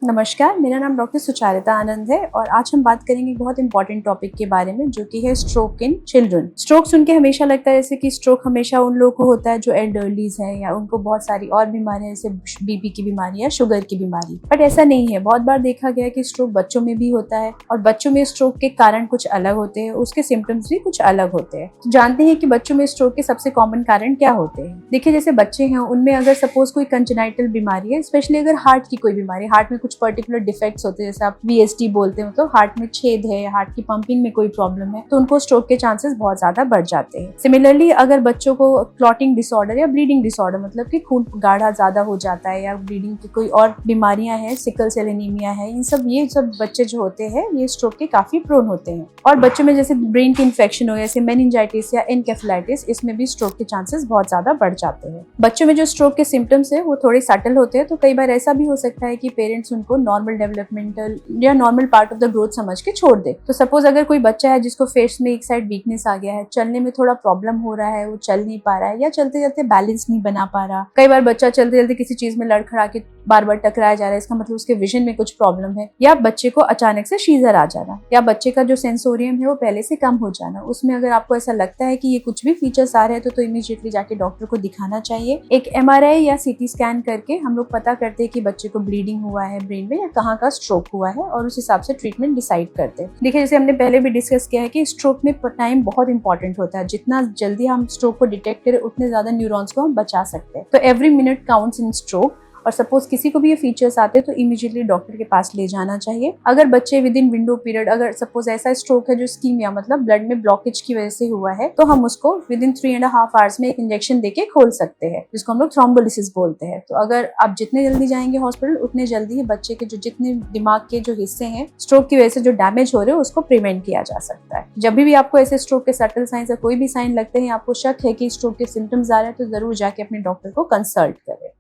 नमस्कार, मेरा नाम डॉक्टर सुचारिता आनंद है और आज हम बात करेंगे एक बहुत इंपॉर्टेंट टॉपिक के बारे में जो कि है स्ट्रोक इन चिल्ड्रन। स्ट्रोक सुन के हमेशा लगता है जैसे कि स्ट्रोक हमेशा उन लोगों को होता है जो एल्डरलीज है या उनको बहुत सारी और बीमारियां जैसे बीपी की बीमारी या शुगर की बीमारी, बट ऐसा नहीं है। बहुत बार देखा गया है कि स्ट्रोक बच्चों में भी होता है और बच्चों में स्ट्रोक के कारण कुछ अलग होते हैं, उसके सिम्टम्स भी कुछ अलग होते हैं। तो जानते हैं कि बच्चों में स्ट्रोक के सबसे कॉमन कारण क्या होते हैं। देखिए, जैसे बच्चे हैं उनमें अगर सपोज कोई कंजेनाइटल बीमारी है, स्पेशली अगर हार्ट की कोई बीमारी, हार्ट में कुछ पर्टिकुलर डिफेक्ट्स होते हैं, जैसे आप VSD बोलते हो, तो हार्ट में छेद है, हार्ट की पंपिंग में कोई प्रॉब्लम है, तो उनको स्ट्रोक के चांसेस बहुत ज्यादा बढ़ जाते हैं। सिमिलरली अगर बच्चों को क्लॉटिंग डिसऑर्डर या ब्लीडिंग डिसऑर्डर, मतलब कि खून गाढ़ा ज्यादा हो जाता है या ब्लीडिंग की कोई और बीमारियां हैं, सिकल सेल एनीमिया है, ये सब बच्चे जो होते हैं ये स्ट्रोक के काफी प्रोन होते हैं। और बच्चों में जैसे ब्रेन की इन्फेक्शन हो, जैसे मेनिंजाइटिस या एनकेफेलाइटिस, इसमें भी स्ट्रोक के चांसेस बहुत ज्यादा बढ़ जाते हैं। बच्चों में जो स्ट्रोक के सिम्टम्स है वो थोड़े सटल होते हैं, तो कई बार ऐसा भी हो सकता है कि पेरेंट्स उनको नॉर्मल डेवलपमेंटल या normal part of the growth समझ के छोड़ दे। तो सपोज अगर कोई बच्चा है जिसको फेस में एक साइड वीकनेस आ गया है, चलने में थोड़ा प्रॉब्लम हो रहा है, वो चल नहीं पा रहा है या चलते चलते बैलेंस नहीं बना पा रहा, कई बार बच्चा चलते चलते किसी चीज में लड़खड़ा के बार बार टकराया जा रहा है, इसका मतलब उसके विजन में कुछ प्रॉब्लम है, या बच्चे को अचानक से शीजर आ जाना, या बच्चे का जो सेंसोरियम है वो पहले से कम हो जाना, उसमें अगर आपको ऐसा लगता है कि ये कुछ भी फीचर्स आ रहे हैं तो इमीडिएटली जाके डॉक्टर को दिखाना चाहिए। एक MRI या CT स्कैन करके हम लोग पता करते हैं कि बच्चे को ब्लीडिंग हुआ है ब्रेन में या कहाँ का स्ट्रोक हुआ है और उस हिसाब से ट्रीटमेंट डिसाइड करते हैं। देखिए, जैसे हमने पहले भी डिस्कस किया है कि स्ट्रोक में टाइम बहुत इंपॉर्टेंट होता है। जितना जल्दी हम स्ट्रोक को डिटेक्ट करें उतने ज्यादा न्यूरॉन्स को हम बचा सकते हैं। तो एवरी मिनट काउंट्स इन स्ट्रोक। और सपोज किसी को भी ये फीचर्स आते हैं तो इमीडिएटली डॉक्टर के पास ले जाना चाहिए। अगर बच्चे विद इन विंडो पीरियड, अगर सपोज ऐसा स्ट्रोक है जो इस्कीमिया मतलब ब्लड में ब्लॉकेज की वजह से हुआ है, तो हम उसको विद इन 3.5 आवर्स में एक इंजेक्शन देके खोल सकते हैं, जिसको हम लोग थ्रोम्बोलिसिस बोलते हैं। तो अगर आप जितने जल्दी जाएंगे हॉस्पिटल उतने जल्दी बच्चे के जो जितने दिमाग के जो हिस्से हैं स्ट्रोक की वजह से जो डैमेज हो रहे हैं उसको प्रिवेंट किया जा सकता है। जब भी आपको ऐसे स्ट्रोक के सटल साइंस या कोई भी साइन लगते हैं, आपको शक है कि स्ट्रोक के सिम्टम्स आ रहे हैं, तो जरूर जाके अपने डॉक्टर को कंसल्ट करें।